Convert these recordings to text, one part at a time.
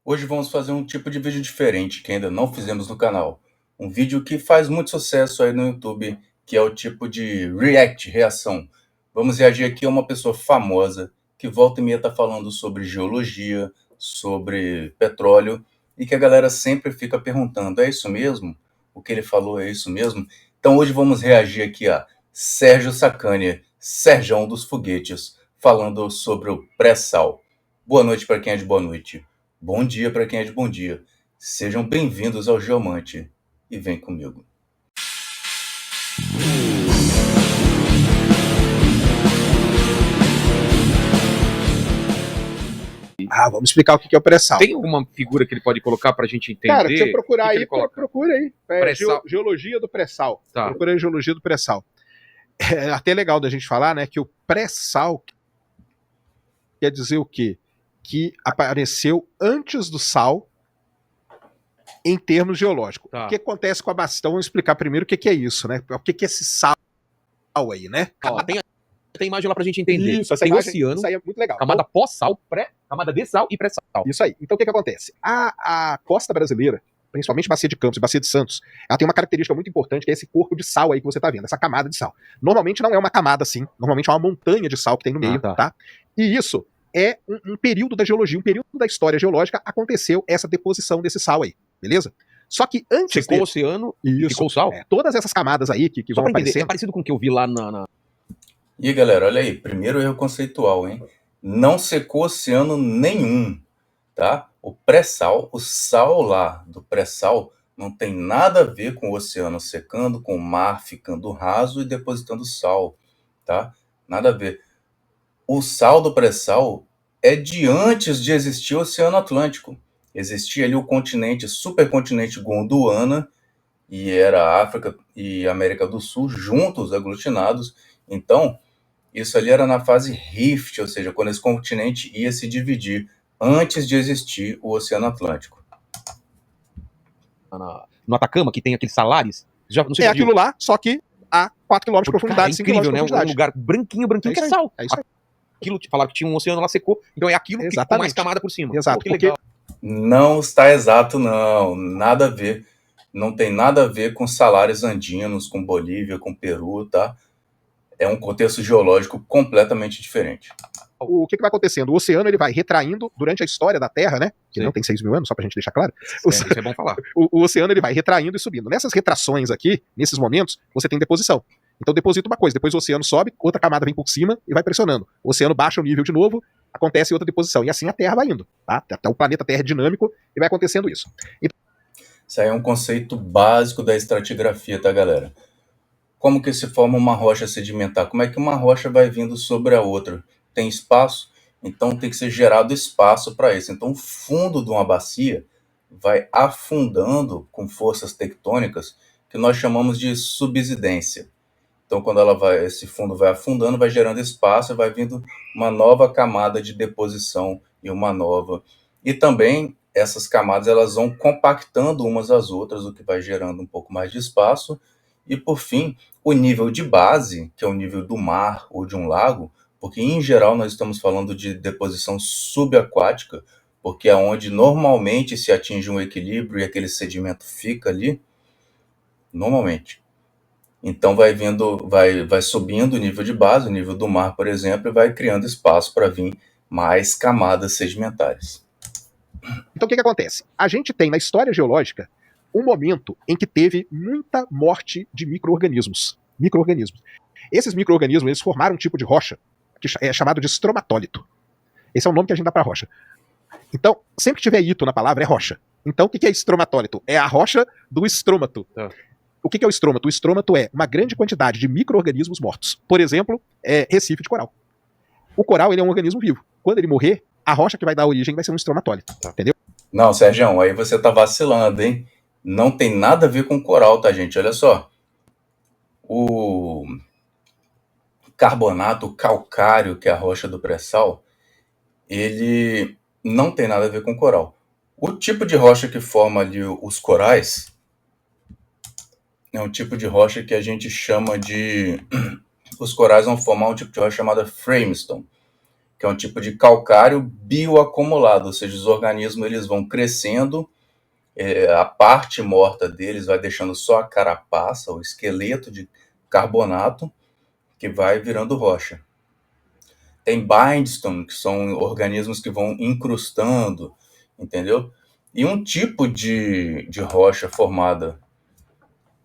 Hoje vamos fazer um tipo de vídeo diferente que ainda não fizemos no canal. Um vídeo que faz muito sucesso aí no YouTube, que é o tipo de react, reação. Vamos reagir aqui a uma pessoa famosa que volta e meia está falando sobre geologia, sobre petróleo, e que a galera sempre fica perguntando, é isso mesmo? O que ele falou é isso mesmo? Então hoje vamos reagir aqui a Sérgio Sacani, Serjão dos Foguetes, falando sobre o pré-sal. Boa noite para quem é de boa noite. Bom dia para quem é de bom dia. Sejam bem-vindos ao Geomante e vem comigo. Vamos explicar o que é o pré-sal. Tem alguma figura que ele pode colocar pra gente entender? Cara, se você procurar aí, procura aí. Pré-sal. Geologia do pré-sal. Tá. Procura aí geologia do pré-sal. É até legal da gente falar, né, que o pré-sal quer dizer o quê? Que apareceu antes do sal em termos geológicos. Tá. O que acontece com a bastão? Então, vamos explicar primeiro o que é isso, né? O que é esse sal aí, né? Ó, tem imagem lá pra gente entender. Isso, essa tem imagem, oceano, isso aí é muito legal. camada pós-sal, camada de sal e pré-sal. Isso aí. Então o que acontece? A costa brasileira, principalmente Bacia de Campos e Bacia de Santos, ela tem uma característica muito importante, que é esse corpo de sal aí que você tá vendo, essa camada de sal. Normalmente não é uma camada assim, normalmente é uma montanha de sal que tem no meio, tá? E isso é um período da geologia, um período da história geológica, aconteceu essa deposição desse sal aí, beleza? Só que antes secou o oceano e ficou o sal? Todas essas camadas aí que vão aparecer... É parecido com o que eu vi lá na... E galera, olha aí, primeiro erro conceitual, hein? Não secou oceano nenhum, tá? O pré-sal, o sal lá do pré-sal, não tem nada a ver com o oceano secando, com o mar ficando raso e depositando sal, tá? Nada a ver. O sal do pré-sal é de antes de existir o Oceano Atlântico. Existia ali o continente, supercontinente Gondwana, e era a África e América do Sul juntos, aglutinados. Então, isso ali era na fase Rift, ou seja, quando esse continente ia se dividir, antes de existir o Oceano Atlântico. No Atacama, que tem aqueles salares. Já, não sei é aquilo lá, só que a 4 km de profundidade, 5 km de profundidade. Né? Um lugar branquinho, que era sal. É isso aí. Aquilo, falaram que tinha um oceano lá, secou. Então é aquilo que ficou mais camada por cima. Exato. Pô, que legal. Não está exato, não. Nada a ver. Não tem nada a ver com salários andinos, com Bolívia, com Peru, tá? É um contexto geológico completamente diferente. O que vai acontecendo? O oceano ele vai retraindo durante a história da Terra, né? Que não tem 6 mil anos, só pra gente deixar claro. Isso é bom falar. O oceano ele vai retraindo e subindo. Nessas retrações aqui, nesses momentos, você tem deposição. Então deposita uma coisa, depois o oceano sobe, outra camada vem por cima e vai pressionando. O oceano baixa o nível de novo, acontece outra deposição. E assim a Terra vai indo, tá? Até o planeta Terra é dinâmico e vai acontecendo isso. Isso aí é um conceito básico da estratigrafia, tá, galera? Como que se forma uma rocha sedimentar? Como é que uma rocha vai vindo sobre a outra? Tem espaço? Então tem que ser gerado espaço para isso. Então o fundo de uma bacia vai afundando com forças tectônicas que nós chamamos de subsidência. Então quando esse fundo vai afundando, vai gerando espaço, vai vindo uma nova camada de deposição e uma nova. E também essas camadas elas vão compactando umas às outras, o que vai gerando um pouco mais de espaço. E por fim, o nível de base, que é o nível do mar ou de um lago, porque em geral nós estamos falando de deposição subaquática, porque é onde normalmente se atinge um equilíbrio e aquele sedimento fica ali, normalmente. Então vai subindo o nível de base, o nível do mar, por exemplo, e vai criando espaço para vir mais camadas sedimentares. Então o que acontece? A gente tem na história geológica um momento em que teve muita morte de micro-organismos. Esses micro-organismos eles formaram um tipo de rocha que é chamado de estromatólito. Esse é o nome que a gente dá para rocha. Então, sempre que tiver ito na palavra, é rocha. Então, o que é estromatólito? É a rocha do estrômato. O que é o estrômato? O estrômato é uma grande quantidade de micro-organismos mortos. Por exemplo, recife de coral. O coral ele é um organismo vivo. Quando ele morrer, a rocha que vai dar origem vai ser um estromatólito. Entendeu? Não, Sérgio, aí você tá vacilando, hein? Não tem nada a ver com coral, tá, gente? Olha só. O carbonato calcário, que é a rocha do pré-sal, ele não tem nada a ver com coral. O tipo de rocha que forma ali os corais é um tipo de rocha que a gente chama de... Os corais vão formar um tipo de rocha chamada framestone. que é um tipo de calcário bioacumulado, ou seja, os organismos eles vão crescendo, a parte morta deles vai deixando só a carapaça, o esqueleto de carbonato, que vai virando rocha. Tem bindstone, que são organismos que vão incrustando, entendeu? E um tipo de rocha formada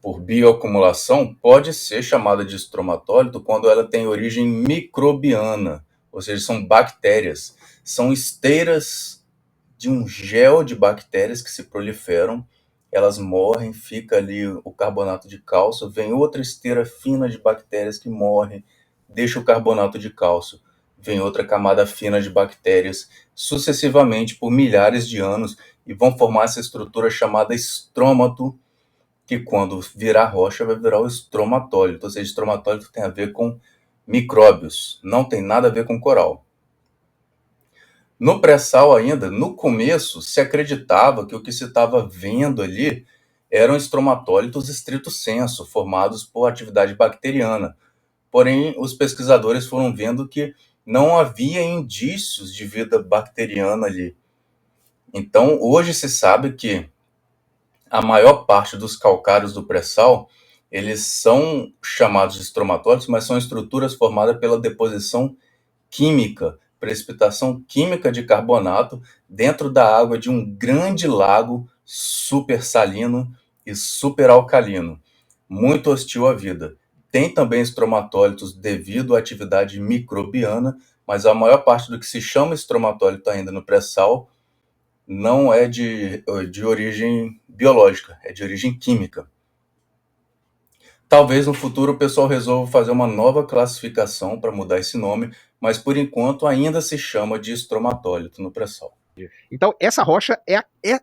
por bioacumulação pode ser chamada de estromatólito quando ela tem origem microbiana, ou seja, são bactérias. São esteiras de um gel de bactérias que se proliferam, elas morrem, fica ali o carbonato de cálcio, vem outra esteira fina de bactérias que morre, deixa o carbonato de cálcio, vem outra camada fina de bactérias, sucessivamente por milhares de anos, e vão formar essa estrutura chamada estrômato, que quando virar rocha vai virar o estromatólito, ou seja, estromatólito tem a ver com micróbios, não tem nada a ver com coral. No pré-sal ainda, no começo, se acreditava que o que se estava vendo ali eram estromatólitos estrito sensu, formados por atividade bacteriana. Porém, os pesquisadores foram vendo que não havia indícios de vida bacteriana ali. Então, hoje se sabe que a maior parte dos calcários do pré-sal, eles são chamados de estromatólitos, mas são estruturas formadas pela deposição química, precipitação química de carbonato dentro da água de um grande lago super salino e super alcalino, muito hostil à vida. Tem também estromatólitos devido à atividade microbiana, mas a maior parte do que se chama estromatólito ainda no pré-sal não é de origem biológica, é de origem química. Talvez no futuro o pessoal resolva fazer uma nova classificação para mudar esse nome, mas por enquanto ainda se chama de estromatólito no pré-sal. Então essa rocha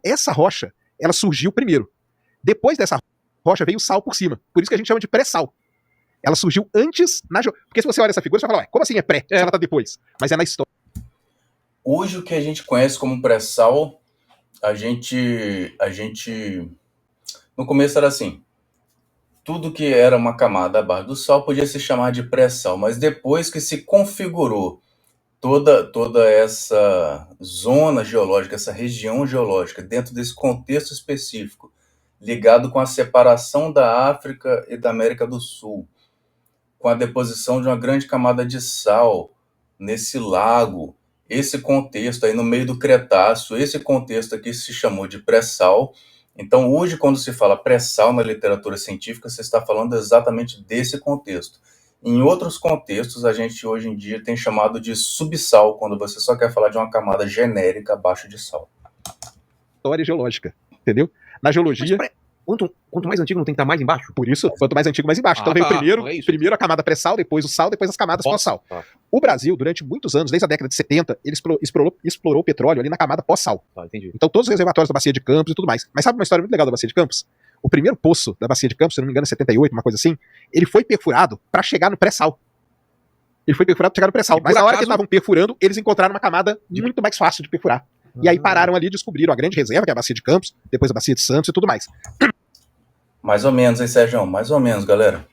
essa rocha, ela surgiu primeiro. Depois dessa rocha veio o sal por cima. Por isso que a gente chama de pré-sal. Ela surgiu antes porque se você olha essa figura, você vai falar, como assim é pré? Se ela tá depois. Mas é na história. Hoje o que a gente conhece como pré-sal, a gente no começo era assim, tudo que era uma camada abaixo do sal podia se chamar de pré-sal, mas depois que se configurou toda essa zona geológica, essa região geológica, dentro desse contexto específico, ligado com a separação da África e da América do Sul, com a deposição de uma grande camada de sal nesse lago, esse contexto aí no meio do Cretáceo, esse contexto aqui se chamou de pré-sal. Então, hoje, quando se fala pré-sal na literatura científica, você está falando exatamente desse contexto. Em outros contextos, a gente hoje em dia tem chamado de subsal, quando você só quer falar de uma camada genérica abaixo de sal. História geológica, entendeu? Na geologia... Quanto mais antigo não tem que estar mais embaixo? Por isso, quanto mais antigo, mais embaixo. Então veio primeiro a camada pré-sal, depois o sal, depois as camadas pós-sal. O Brasil, durante muitos anos, desde a década de 70, ele explorou petróleo ali na camada pós-sal. Então todos os reservatórios da Bacia de Campos e tudo mais. Mas sabe uma história muito legal da Bacia de Campos? O primeiro poço da Bacia de Campos, se não me engano, é 78, uma coisa assim, ele foi perfurado para chegar no pré-sal. Ele foi perfurado para chegar no pré-sal. Mas na hora que estavam perfurando, eles encontraram uma camada muito mais fácil de perfurar. E aí pararam ali e descobriram a grande reserva, que é a Bacia de Campos, depois a Bacia de Santos e tudo mais. Mais ou menos, hein, Sérgio? Mais ou menos, galera.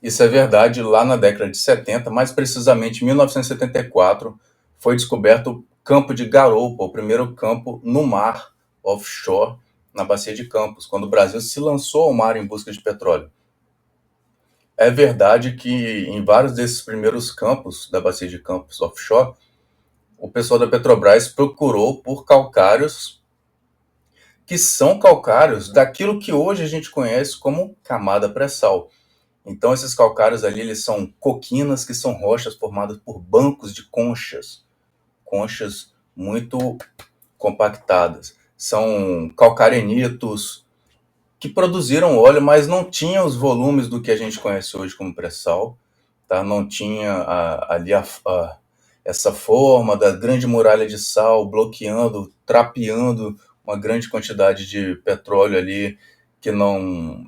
Isso é verdade, lá na década de 70, mais precisamente em 1974, foi descoberto o campo de garoupa, o primeiro campo no mar, offshore, na Bacia de Campos, quando o Brasil se lançou ao mar em busca de petróleo. É verdade que em vários desses primeiros campos da Bacia de Campos offshore, o pessoal da Petrobras procurou por calcários que são calcários daquilo que hoje a gente conhece como camada pré-sal. Então, esses calcários ali, eles são coquinas, que são rochas formadas por bancos de conchas muito compactadas. São calcarenitos que produziram óleo, mas não tinham os volumes do que a gente conhece hoje como pré-sal, tá? Não tinha essa forma da grande muralha de sal bloqueando, trapeando uma grande quantidade de petróleo ali que não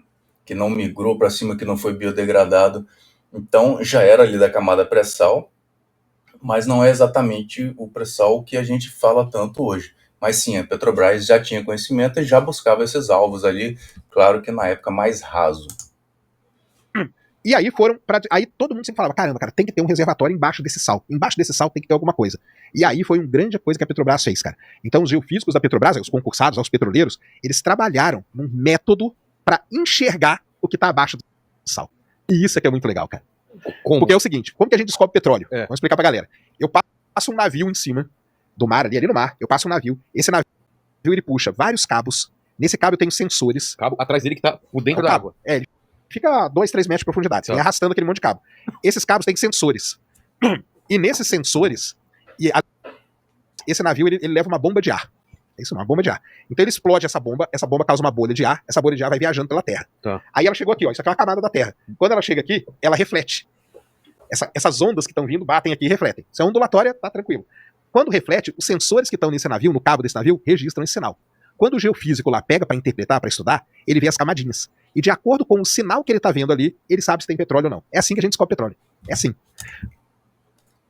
migrou para cima, que não foi biodegradado. Então, já era ali da camada pré-sal, mas não é exatamente o pré-sal que a gente fala tanto hoje. Mas sim, a Petrobras já tinha conhecimento e já buscava esses alvos ali, claro que na época mais raso. E aí aí todo mundo sempre falava, caramba, cara, tem que ter um reservatório embaixo desse sal. Embaixo desse sal tem que ter alguma coisa. E aí foi uma grande coisa que a Petrobras fez, cara. Então os geofísicos da Petrobras, os concursados, os petroleiros, eles trabalharam num método para enxergar o que tá abaixo do sal. E isso é que é muito legal, cara. Como? Porque é o seguinte, como que a gente descobre petróleo? É. Vamos explicar pra galera. Eu passo um navio em cima do mar, ali no mar, eu passo um navio, esse navio ele puxa vários cabos, nesse cabo eu tenho sensores. Cabo atrás dele que tá por dentro da água. É, ele fica a 2, 3 metros de profundidade, você vem arrastando aquele monte de cabo. Esses cabos têm sensores. E nesses sensores, esse navio ele leva uma bomba de ar. É isso, uma bomba de ar. Então ele explode essa bomba causa uma bolha de ar, essa bolha de ar vai viajando pela Terra. Tá. Aí ela chegou aqui, ó, isso aqui é uma camada da Terra. Quando ela chega aqui, ela reflete. Essas ondas que estão vindo batem aqui e refletem. Se é ondulatória, tá tranquilo. Quando reflete, os sensores que estão nesse navio, no cabo desse navio, registram esse sinal. Quando o geofísico lá pega para interpretar, para estudar, ele vê as camadinhas. E de acordo com o sinal que ele tá vendo ali, ele sabe se tem petróleo ou não. É assim que a gente descobre petróleo. É assim.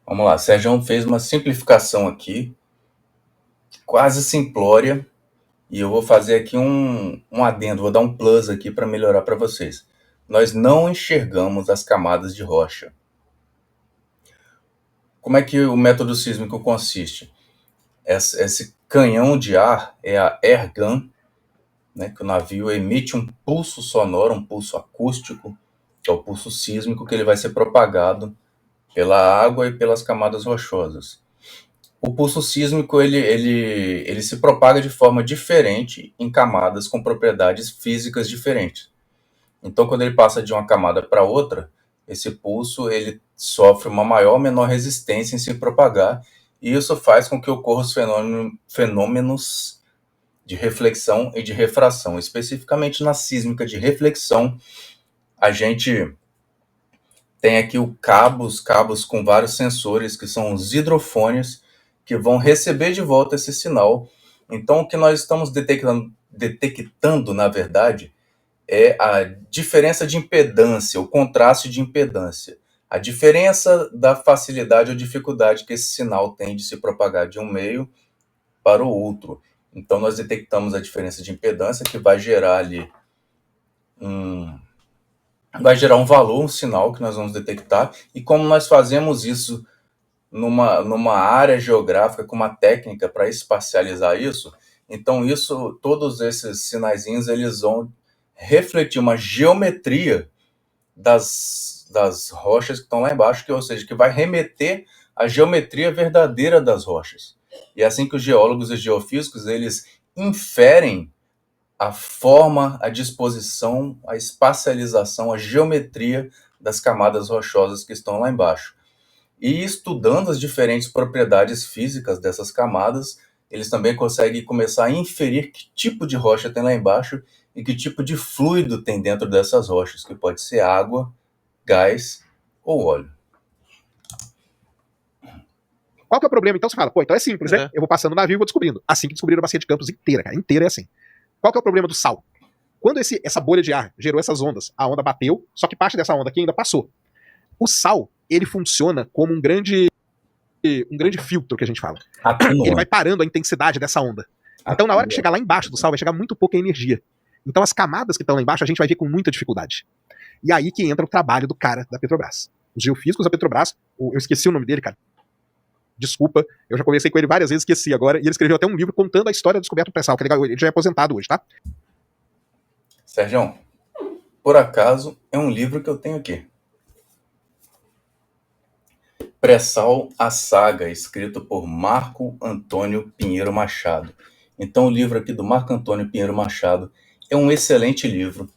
Vamos lá, Sérgio fez uma simplificação aqui, quase simplória, e eu vou fazer aqui um adendo, vou dar um plus aqui para melhorar para vocês. Nós não enxergamos as camadas de rocha. Como é que o método sísmico consiste? Esse canhão de ar é a airgun, né, que o navio emite um pulso sonoro, um pulso acústico, que é o pulso sísmico, que ele vai ser propagado pela água e pelas camadas rochosas. O pulso sísmico ele se propaga de forma diferente em camadas com propriedades físicas diferentes. Então, quando ele passa de uma camada para outra, esse pulso ele sofre uma maior ou menor resistência em se propagar, e isso faz com que ocorram os fenômenos de reflexão e de refração. Especificamente na sísmica de reflexão, a gente tem aqui os cabos com vários sensores, que são os hidrofones, que vão receber de volta esse sinal. Então, o que nós estamos detectando, na verdade, é a diferença de impedância, o contraste de impedância. A diferença da facilidade ou dificuldade que esse sinal tem de se propagar de um meio para o outro. Então, nós detectamos a diferença de impedância, que vai gerar ali um valor, um sinal que nós vamos detectar. E como nós fazemos isso numa área geográfica, com uma técnica para espacializar isso, então todos esses sinaizinhos, eles vão refletir uma geometria das rochas que estão lá embaixo, ou seja, que vai remeter à geometria verdadeira das rochas. E é assim que os geólogos e geofísicos, eles inferem a forma, a disposição, a espacialização, a geometria das camadas rochosas que estão lá embaixo. E estudando as diferentes propriedades físicas dessas camadas, eles também conseguem começar a inferir que tipo de rocha tem lá embaixo e que tipo de fluido tem dentro dessas rochas, que pode ser água, gás ou óleo. Qual que é o problema? Então você fala, então é simples, né? Eu vou passando o navio e vou descobrindo. Assim que descobriram a Bacia de Campos inteira, cara. Inteira é assim. Qual que é o problema do sal? Quando essa bolha de ar gerou essas ondas, a onda bateu, só que parte dessa onda aqui ainda passou. O sal, ele funciona como um grande filtro, que a gente fala. Ele vai parando a intensidade dessa onda. Então, na hora que chegar lá embaixo do sal, vai chegar muito pouca energia. Então, as camadas que estão lá embaixo, a gente vai ver com muita dificuldade. E aí que entra o trabalho do cara da Petrobras. Os geofísicos da Petrobras, eu esqueci o nome dele, cara. Desculpa, eu já conversei com ele várias vezes, esqueci agora, e ele escreveu até um livro contando a história da descoberta do pré-sal, que é legal, ele já é aposentado hoje, tá? Sérgio, por acaso, é um livro que eu tenho aqui. Pré-sal, a saga, escrito por Marco Antônio Pinheiro Machado. Então, o livro aqui do Marco Antônio Pinheiro Machado é um excelente livro.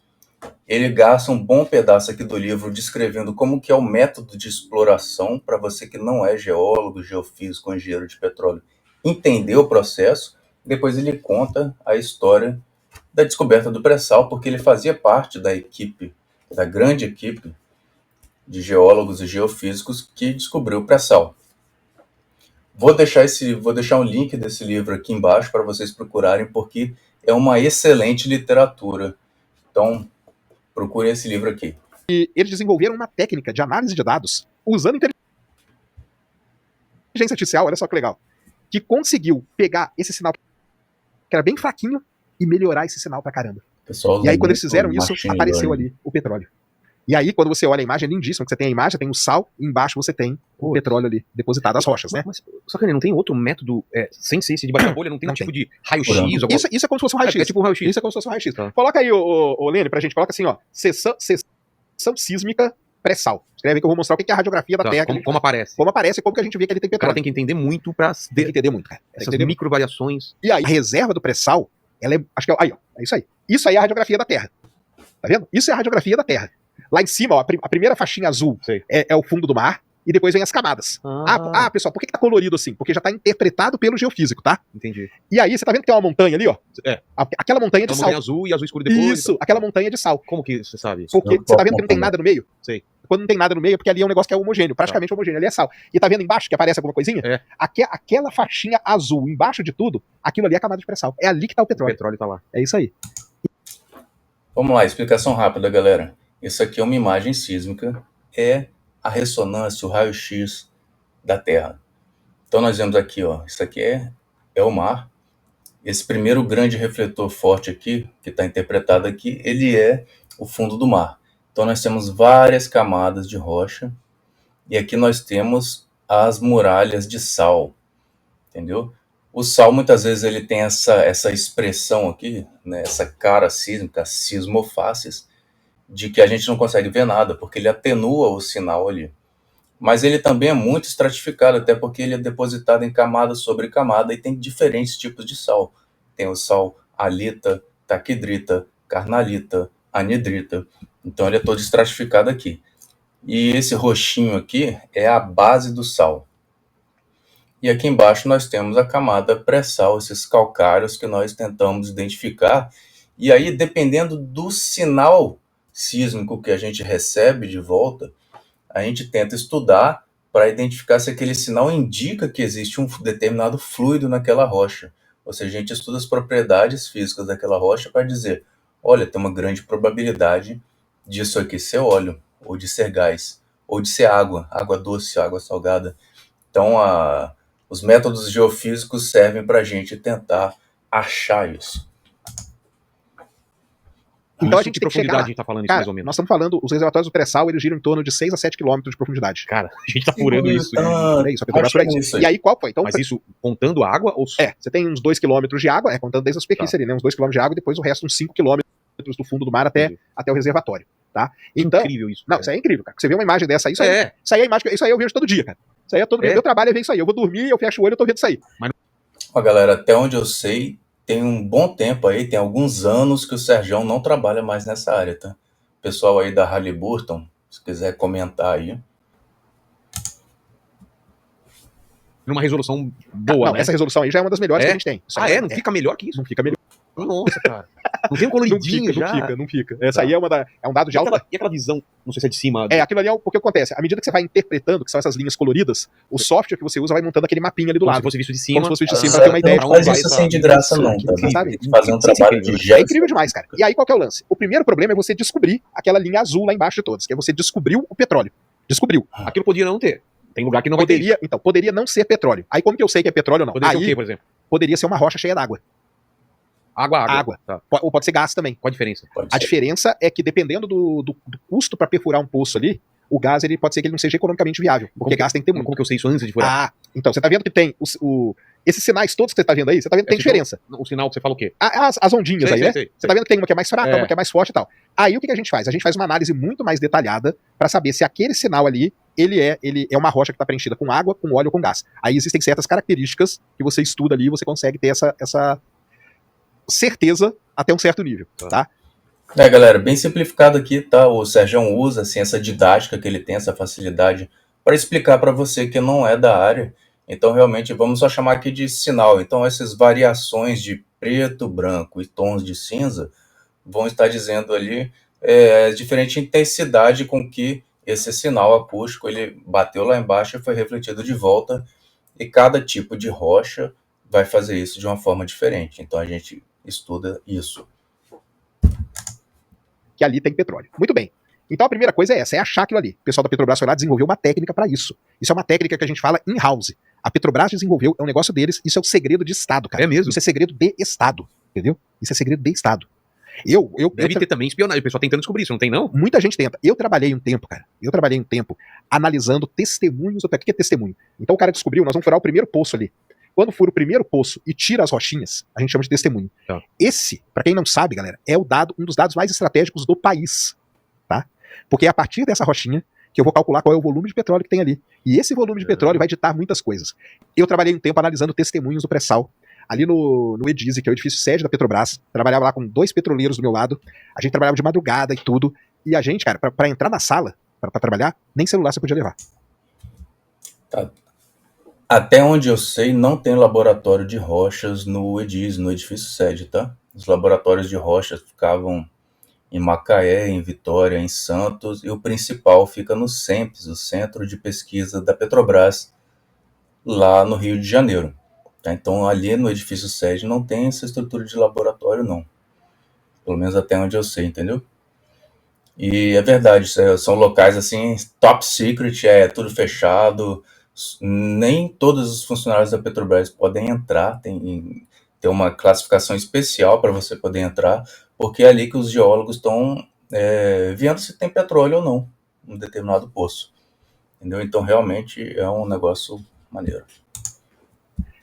Ele gasta um bom pedaço aqui do livro descrevendo como que é o método de exploração para você que não é geólogo, geofísico, engenheiro de petróleo, entender o processo. Depois ele conta a história da descoberta do pré-sal, porque ele fazia parte da grande equipe de geólogos e geofísicos que descobriu o pré-sal. Vou deixar um link desse livro aqui embaixo para vocês procurarem, porque é uma excelente literatura. Então, procurem esse livro aqui. E eles desenvolveram uma técnica de análise de dados usando inteligência artificial, olha só que legal, que conseguiu pegar esse sinal que era bem fraquinho e melhorar esse sinal pra caramba. E aí, quando eles fizeram isso, apareceu ali o petróleo. E aí, quando você olha a imagem, é lindíssimo, que você tem a imagem, tem o sal, e embaixo você tem o petróleo ali, depositado, as rochas, né? Mas, só que não tem outro método, sem ser esse de bater a bolha, não tem Não um tipo tem. de raio-x? Alguma... Isso é como se fosse um raio-x. É tipo um raio-x. Isso é como se fosse um raio-x. Tá. Coloca aí, o Lênin, pra gente, coloca assim, ó, seção sísmica pré-sal. Escreve aí que eu vou mostrar o que é a radiografia da Tá, Terra. como aparece. Como aparece e como que a gente vê que ele tem O cara petróleo. tem que entender muito pra Tem que entender muito, cara. Tem que essas entender muito. microvariações. E aí, a reserva do pré-sal, ela é, acho que é, aí, ó, é isso aí. Isso aí é a radiografia da Terra. Tá vendo? Isso é a radiografia da Terra. Lá em cima, ó, a primeira faixinha azul é o fundo do mar, e depois vem as camadas. Pessoal, por que tá colorido assim? Porque já tá interpretado pelo geofísico, tá? Entendi. E aí, você tá vendo que tem uma montanha ali, ó? É. Aquela montanha de Uma sal. montanha azul e azul escuro depois. Isso, aquela montanha de sal. Como que você sabe isso? Porque Não, você tá vendo que não tem montanha. nada no meio? Sei. Quando não tem nada no meio, é porque ali é um negócio que é homogêneo, praticamente homogêneo, ali é sal. E tá vendo embaixo que aparece alguma coisinha? É. Aquela faixinha azul embaixo de tudo, aquilo ali é a camada de pré-sal. É ali que tá o O petróleo. petróleo tá lá. É isso aí. Vamos lá, explicação rápida, galera. Isso aqui é uma imagem sísmica, é a ressonância, o raio-x da Terra. Então nós vemos aqui, ó, isso aqui é o mar. Esse primeiro grande refletor forte aqui, que está interpretado aqui, ele é o fundo do mar. Então nós temos várias camadas de rocha, e aqui nós temos as muralhas de sal, entendeu? O sal, muitas vezes, ele tem essa expressão aqui, né, essa cara sísmica, sismofaces, de que a gente não consegue ver nada, porque ele atenua o sinal ali. Mas ele também é muito estratificado, até porque ele é depositado em camada sobre camada, e tem diferentes tipos de sal. Tem o sal halita, taquidrita, carnalita, anidrita. Então ele é todo estratificado aqui. E esse roxinho aqui é a base do sal. E aqui embaixo nós temos a camada pré-sal, esses calcários que nós tentamos identificar. E aí, dependendo do sinal sísmico que a gente recebe de volta, a gente tenta estudar para identificar se aquele sinal indica que existe um determinado fluido naquela rocha. Ou seja, a gente estuda as propriedades físicas daquela rocha para dizer, olha, tem uma grande probabilidade disso aqui ser óleo, ou de ser gás, ou de ser água doce, água salgada. Então, os métodos geofísicos servem para a gente tentar achar isso. Então a Isso, gente que tem que chegar profundidade lá. a gente tá falando isso, Cara, mais ou menos? nós estamos falando, os reservatórios do pré-sal, eles giram em torno de 6 a 7 quilômetros de profundidade. Cara, a gente tá furando isso. É isso, a Petrobras fura isso. E aí, qual foi? Então, Mas isso contando a água ou só? você tem uns 2 quilômetros de água, contando desde a superfície ali, né? Uns 2 quilômetros de água, e depois o resto, uns 5 quilômetros do fundo do mar até o reservatório, tá? Então, Incrível isso. não, cara. isso aí é incrível, cara. Você vê uma imagem dessa aí, isso aí é imagem, isso aí eu vejo todo dia, cara. Isso aí é todo dia. Meu trabalho é ver isso aí. Eu vou dormir, eu fecho o olho, eu tô vendo isso aí. Ó, galera, até onde eu sei, tem um bom tempo aí, tem alguns anos que o Sergião não trabalha mais nessa área, tá? Pessoal aí da Halliburton, se quiser comentar aí. Numa resolução boa, Não, né? essa resolução aí já é uma das melhores que a gente tem. Isso aí Não fica melhor que isso? Não fica melhor. Nossa, cara. Não tem um coloridinho já? Não fica. Essa aí é um dado de alta. E aquela visão, não sei se é de cima. Aquilo ali é porque acontece. À medida que você vai interpretando, que são essas linhas coloridas, o software que você usa vai montando aquele mapinha ali do Como lado. se fosse visto de Como cima. se fosse visto de cima, pra ter uma ideia de Não como faz vai isso essa- assim de graça não, isso, tá? você sabe? Tem que fazer um Isso é trabalho de incrível. É gesto. incrível demais, cara. E aí, qual que é o lance? O primeiro problema é você descobrir aquela linha azul lá embaixo de todas, que é você descobriu o petróleo. Descobriu. Aquilo podia não ter. Tem lugar que não vai ter. Poderia não ser petróleo. Aí como que eu sei que é petróleo ou não? Poderia ser Aí o quê, por exemplo? poderia ser uma rocha cheia d'água. Água. Tá. Ou pode ser gás também. Qual a diferença? Pode A ser. diferença é que dependendo do custo para perfurar um poço ali, o gás ele pode ser que ele não seja economicamente viável, porque gás tem que ter muito. Como que eu sei isso antes de furar? Então você tá vendo que tem esses sinais todos que você tá vendo aí, você tá vendo que tem diferença. O sinal que você fala o quê? As ondinhas Sei, aí, sei, né? sei. Você tá vendo que tem uma que é mais fraca, É. uma que é mais forte e tal. Aí o que a gente faz? A gente faz uma análise muito mais detalhada para saber se aquele sinal ali, ele é uma rocha que tá preenchida com água, com óleo ou com gás. Aí existem certas características que você estuda ali e você consegue ter essa certeza até um certo nível, tá? Galera, bem simplificado aqui, tá? O Sergião usa assim, essa didática que ele tem, essa facilidade, para explicar para você que não é da área. Então, realmente, vamos só chamar aqui de sinal. Então, essas variações de preto, branco e tons de cinza vão estar dizendo ali diferente intensidade com que esse sinal acústico ele bateu lá embaixo e foi refletido de volta. E cada tipo de rocha vai fazer isso de uma forma diferente. Então, a gente estuda isso. Que ali tem petróleo. Muito bem. Então a primeira coisa é essa, é achar aquilo ali. O pessoal da Petrobras foi lá, desenvolveu uma técnica para isso. Isso é uma técnica que a gente fala in-house. A Petrobras desenvolveu, é um negócio deles, isso é o segredo de Estado, cara. É mesmo? Isso é segredo de Estado, entendeu? Isso é segredo de Estado. Deve ter também espionagem, o pessoal tentando descobrir isso, não tem não? Muita gente tenta. Eu trabalhei um tempo, cara. Analisando testemunhos. O que é testemunho? Então o cara descobriu, nós vamos furar o primeiro poço ali. Quando fura o primeiro poço e tira as rochinhas, a gente chama de testemunho. Tá. Esse, pra quem não sabe, galera, é um dos dados mais estratégicos do país, tá? Porque é a partir dessa rochinha que eu vou calcular qual é o volume de petróleo que tem ali. E esse volume de petróleo vai ditar muitas coisas. Eu trabalhei um tempo analisando testemunhos do pré-sal, ali no Edise, que é o edifício sede da Petrobras. Trabalhava lá com 2 petroleiros do meu lado. A gente trabalhava de madrugada e tudo. E a gente, cara, pra entrar na sala, pra trabalhar, nem celular você podia levar. Tá. Até onde eu sei, não tem laboratório de rochas no Edise, no edifício sede, tá? Os laboratórios de rochas ficavam em Macaé, em Vitória, em Santos, e o principal fica no CEMPES, o Centro de Pesquisa da Petrobras, lá no Rio de Janeiro. Tá? Então, ali no edifício sede não tem essa estrutura de laboratório, não. Pelo menos até onde eu sei, entendeu? E é verdade, são locais assim, top secret, é tudo fechado, nem todos os funcionários da Petrobras podem entrar, tem uma classificação especial para você poder entrar, porque é ali que os geólogos estão vendo se tem petróleo ou não, num determinado poço. Entendeu? Então, realmente, é um negócio maneiro.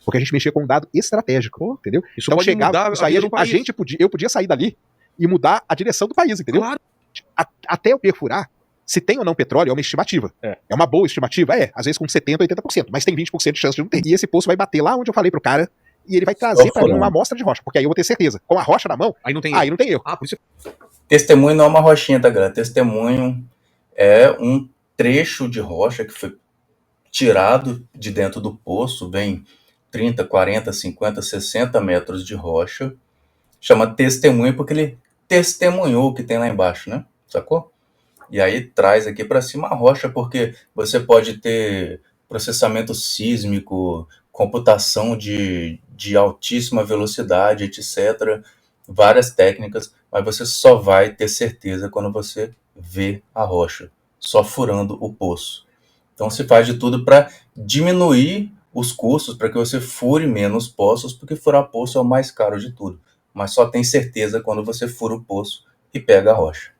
Porque a gente mexia com um dado estratégico, entendeu? Isso então, chegava, isso aí eu podia sair dali e mudar a direção do país, entendeu? Claro. Até eu perfurar, se tem ou não petróleo, é uma estimativa. É uma boa estimativa? Às vezes com 70%, 80%, mas tem 20% de chance de não ter. E esse poço vai bater lá onde eu falei pro cara, e ele vai trazer pra mim uma amostra de rocha, porque aí eu vou ter certeza. Com a rocha na mão, aí não tem erro. Por isso... Testemunho não é uma rochinha, tá, galera? Testemunho é um trecho de rocha que foi tirado de dentro do poço, vem 30, 40, 50, 60 metros de rocha, chama testemunho porque ele testemunhou o que tem lá embaixo, né? Sacou? E aí traz aqui para cima a rocha, porque você pode ter processamento sísmico, computação de altíssima velocidade, etc. Várias técnicas, mas você só vai ter certeza quando você vê a rocha, só furando o poço. Então se faz de tudo para diminuir os custos, para que você fure menos poços, porque furar poço é o mais caro de tudo. Mas só tem certeza quando você fura o poço e pega a rocha.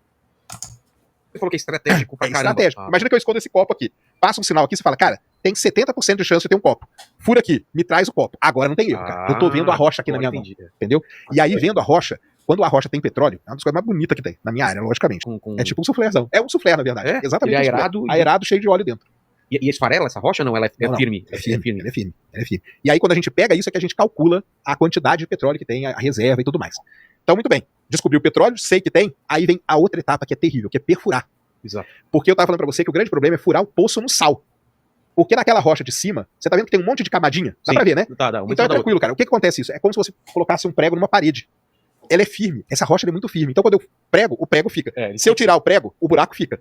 Você falou que é estratégico pra caramba. Estratégico. Imagina que eu escondo esse copo aqui. Passa um sinal aqui e você fala, cara, tem 70% de chance de ter um copo. Fura aqui, me traz o copo. Agora não tem erro, cara. Eu tô vendo a rocha aqui na minha mão. Entendeu? E aí, vendo a rocha, quando a rocha tem petróleo, é uma das coisas mais bonitas que tem, na minha área, logicamente. É tipo um suflézão. É um suflé, na verdade. Exatamente. Ele é aerado. Aerado, cheio de óleo dentro. E esfarela essa rocha? Não, ela é firme. É firme. Ela é firme. E aí, quando a gente pega isso, é que a gente calcula a quantidade de petróleo que tem, a reserva e tudo mais. Então, muito bem. Descobriu o petróleo, sei que tem. Aí vem a outra etapa que é terrível, que é perfurar. Exato. Porque eu tava falando pra você que o grande problema é furar o poço no sal. Porque naquela rocha de cima, você tá vendo que tem um monte de camadinha? Dá pra ver, né? Então é tranquilo, cara. O que acontece isso? É como se você colocasse um prego numa parede. Ela é firme. Essa rocha é muito firme. Então quando eu prego, o prego fica. Se eu tirar o prego, o buraco fica.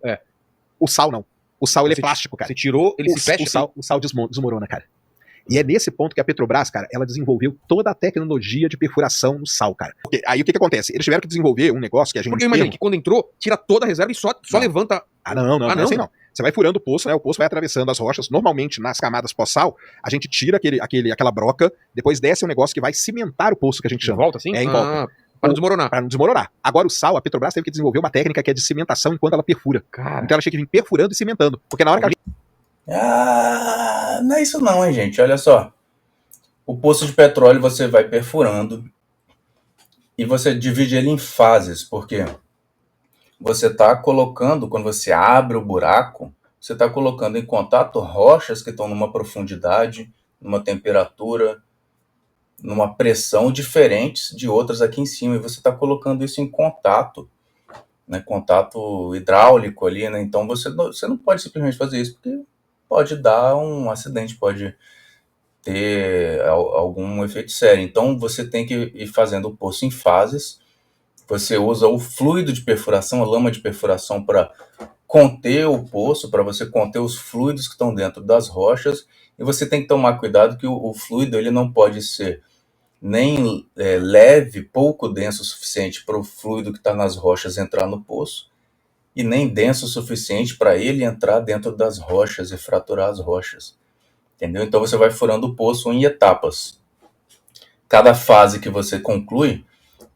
O sal não. O sal ele é plástico, cara. Você tirou, ele se fecha. O sal desmorona, cara. E é nesse ponto que a Petrobras, cara, ela desenvolveu toda a tecnologia de perfuração no sal, cara. Porque aí o que acontece? Eles tiveram que desenvolver um negócio que a gente... Porque eu imagino que quando entrou, tira toda a reserva e só levanta... Não é assim não. Você vai furando o poço, né? O poço vai atravessando as rochas. Normalmente, nas camadas pós-sal, a gente tira aquela broca, depois desce um negócio que vai cimentar o poço, que a gente chama. Em volta, assim? Em volta. Pra não desmoronar. Pra não desmoronar. Agora o sal, a Petrobras teve que desenvolver uma técnica que é de cimentação enquanto ela perfura. Cara. Então ela tinha que vir perfurando e cimentando. Porque na hora que não é isso não, hein, gente? Olha só. O poço de petróleo você vai perfurando e você divide ele em fases, porque você está colocando, quando você abre o buraco, você está colocando em contato rochas que estão numa profundidade, numa temperatura, numa pressão diferentes de outras aqui em cima, e você está colocando isso em contato, né, contato hidráulico ali, né? Então você não pode simplesmente fazer isso, porque pode dar um acidente, pode ter algum efeito sério. Então você tem que ir fazendo o poço em fases. Você usa o fluido de perfuração, a lama de perfuração, para conter o poço, para você conter os fluidos que estão dentro das rochas. E você tem que tomar cuidado que o fluido ele não pode ser nem leve, pouco denso o suficiente para o fluido que está nas rochas entrar no poço, e nem denso o suficiente para ele entrar dentro das rochas e fraturar as rochas. Entendeu? Então você vai furando o poço em etapas. Cada fase que você conclui,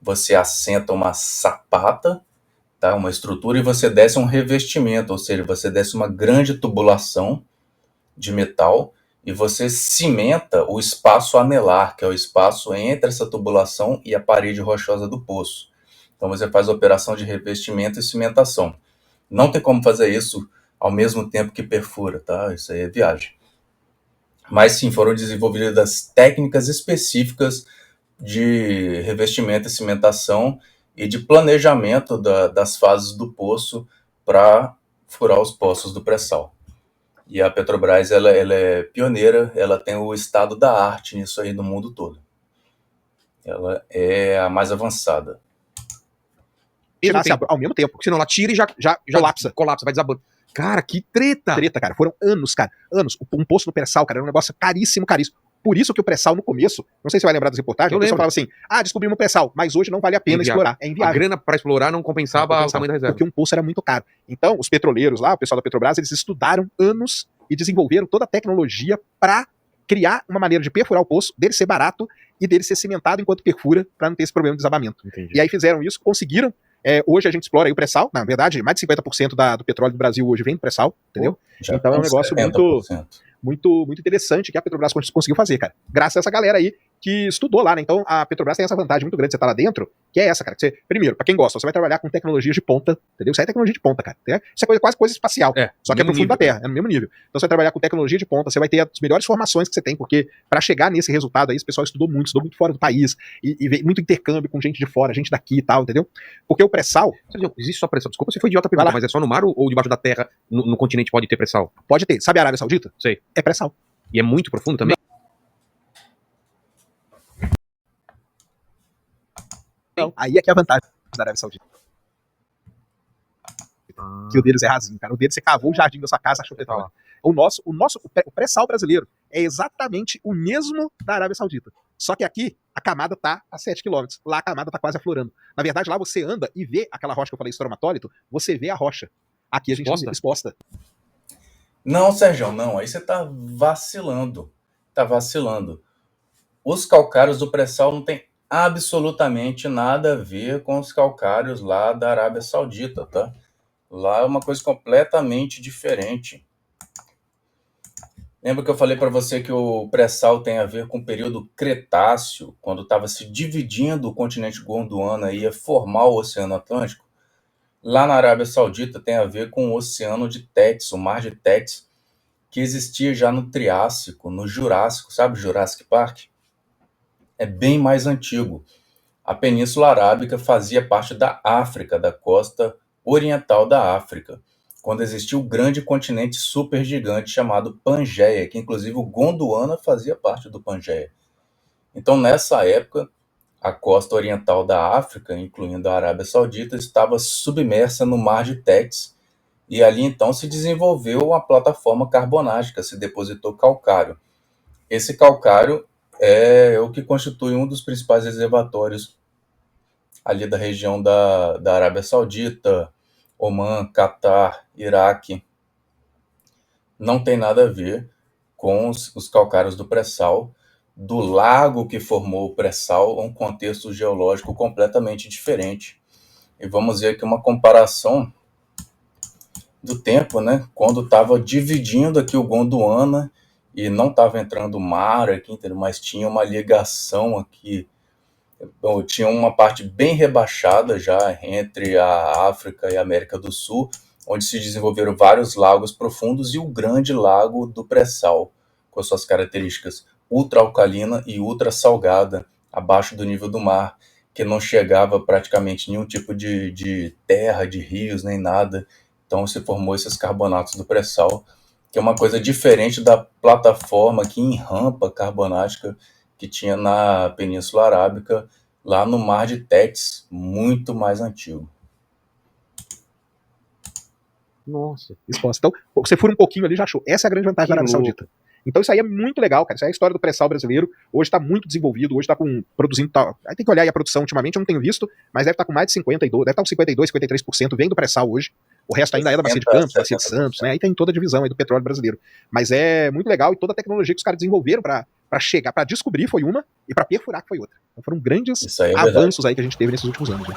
você assenta uma sapata, tá? Uma estrutura, e você desce um revestimento, ou seja, você desce uma grande tubulação de metal e você cimenta o espaço anelar, que é o espaço entre essa tubulação e a parede rochosa do poço. Então você faz a operação de revestimento e cimentação. Não tem como fazer isso ao mesmo tempo que perfura, tá? Isso aí é viagem. Mas sim, foram desenvolvidas técnicas específicas de revestimento e cimentação e de planejamento das fases do poço para furar os poços do pré-sal. E a Petrobras, ela é pioneira, ela tem o estado da arte nisso aí no mundo todo. Ela é a mais avançada. Tirasse ao mesmo tempo. Senão ela tira e já colapsa, vai desabando. Cara, que treta! Treta, cara. Foram anos, cara. Anos. Um poço no pré-sal, cara, era um negócio caríssimo, caríssimo. Por isso que o pré-sal no começo, não sei se você vai lembrar das reportagens, o pessoal falava assim, descobrimos o pré-sal, mas hoje não vale a pena explorar, é inviável. A grana para explorar não compensava o tamanho da reserva. Porque um poço era muito caro. Então, os petroleiros lá, o pessoal da Petrobras, eles estudaram anos e desenvolveram toda a tecnologia para criar uma maneira de perfurar o poço, dele ser barato e dele ser cimentado enquanto perfura, para não ter esse problema de desabamento. Entendi. E aí fizeram isso, conseguiram. Hoje a gente explora aí o pré-sal, na verdade, mais de 50% do petróleo do Brasil hoje vem do pré-sal, entendeu? Então é um negócio muito interessante que a Petrobras conseguiu fazer, cara. Graças a essa galera aí que estudou lá, né? Então a Petrobras tem essa vantagem muito grande, você tá lá dentro, que é essa, cara. Você, primeiro, pra quem gosta, você vai trabalhar com tecnologias de ponta, entendeu? Isso aí é tecnologia de ponta, cara. Isso é quase coisa espacial. Só que é pro fundo da Terra, é no mesmo nível. Então você vai trabalhar com tecnologia de ponta, você vai ter as melhores formações que você tem, porque pra chegar nesse resultado aí, esse pessoal estudou muito fora do país, e veio muito intercâmbio com gente de fora, gente daqui e tal, entendeu? Porque o pré-sal... Existe só pré-sal? Desculpa, você foi idiota perguntar, mas é só no mar ou debaixo da terra, no continente pode ter pré-sal? Pode ter. Sabe a Arábia Saudita? Sei. É pré-sal. E é muito profundo também? Não. Aí é que é a vantagem da Arábia Saudita. Que o deles é rasinho, cara. O deles você cavou o jardim da sua casa, achou petróleo. O pré-sal brasileiro é exatamente o mesmo da Arábia Saudita. Só que aqui a camada tá a 7 km. Lá a camada tá quase aflorando. Na verdade, lá você anda e vê aquela rocha que eu falei, estromatólito, você vê a rocha. Aqui a gente exposta. Não, Sérgio, não. Aí você tá vacilando. Tá vacilando. Os calcários do pré-sal não tem absolutamente nada a ver com os calcários lá da Arábia Saudita, tá? Lá é uma coisa completamente diferente. Lembra que eu falei para você que o pré-sal tem a ver com o período Cretáceo, quando estava se dividindo o continente Gondwana e ia formar o Oceano Atlântico? Lá na Arábia Saudita tem a ver com o Oceano de Tétis, o Mar de Tétis, que existia já no Triássico, no Jurássico, sabe Jurassic Park? É bem mais antigo. A Península Arábica fazia parte da África, da costa oriental da África, quando existiu o grande continente supergigante chamado Pangeia, que inclusive o Gondwana fazia parte do Pangeia. Então, nessa época, a costa oriental da África, incluindo a Arábia Saudita, estava submersa no Mar de Tétis, e ali então se desenvolveu uma plataforma carbonática, se depositou calcário. Esse calcário é o que constitui um dos principais reservatórios ali da região da Arábia Saudita, Omã, Catar, Iraque. Não tem nada a ver com os calcários do pré-sal, do lago que formou o pré-sal, um contexto geológico completamente diferente. E vamos ver aqui uma comparação do tempo, né? Quando estava dividindo aqui o Gondwana e não estava entrando mar aqui, mas tinha uma ligação aqui. Então, tinha uma parte bem rebaixada já entre a África e a América do Sul, onde se desenvolveram vários lagos profundos e o grande lago do pré-sal, com suas características ultra-alcalina e ultra-salgada, abaixo do nível do mar, que não chegava praticamente nenhum tipo de terra, de rios, nem nada. Então se formou esses carbonatos do pré-sal, que é uma coisa diferente da plataforma aqui em rampa carbonática que tinha na Península Arábica, lá no Mar de Tétis, muito mais antigo. Nossa, exposta. Então, você fura um pouquinho ali, já achou. Essa é a grande vantagem da Arábia Saudita. Então isso aí é muito legal, cara. Isso aí é a história do pré-sal brasileiro. Hoje está muito desenvolvido, hoje está produzindo... Aí tem que olhar aí a produção ultimamente, eu não tenho visto, mas deve estar com mais de 52%, deve estar com 52%, 53% vem do pré-sal hoje. O resto ainda é da Bacia de Campos, Bacia de Santos, né? Aí tem toda a divisão aí do petróleo brasileiro. Mas é muito legal e toda a tecnologia que os caras desenvolveram para Para chegar, para descobrir foi uma, e para perfurar foi outra. Então foram grandes Isso aí é avanços aí que a gente teve nesses últimos anos. Né?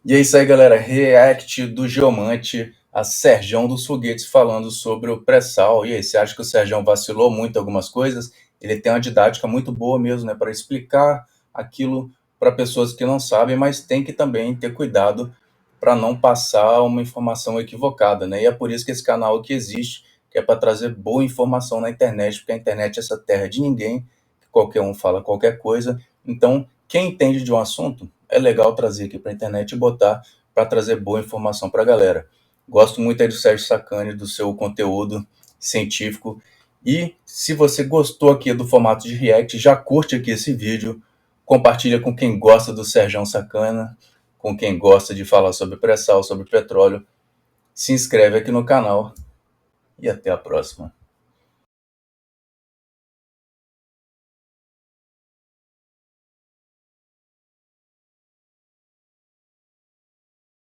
E é isso aí, galera. React do Geomante a Serjão dos Foguetes falando sobre o pré-sal. E aí, você acha que o Serjão vacilou muito em algumas coisas? Ele tem uma didática muito boa mesmo, né, para explicar aquilo para pessoas que não sabem, mas tem que também ter cuidado para não passar uma informação equivocada, né? E é por isso que esse canal aqui existe, que é para trazer boa informação na internet, porque a internet é essa terra de ninguém, que qualquer um fala qualquer coisa. Então, quem entende de um assunto, é legal trazer aqui para a internet e botar para trazer boa informação para a galera. Gosto muito aí do Sérgio Sacani, do seu conteúdo científico. E se você gostou aqui do formato de React, já curte aqui esse vídeo, compartilha com quem gosta do Serjão Sacana, com quem gosta de falar sobre pré-sal, sobre petróleo. Se inscreve aqui no canal e até a próxima.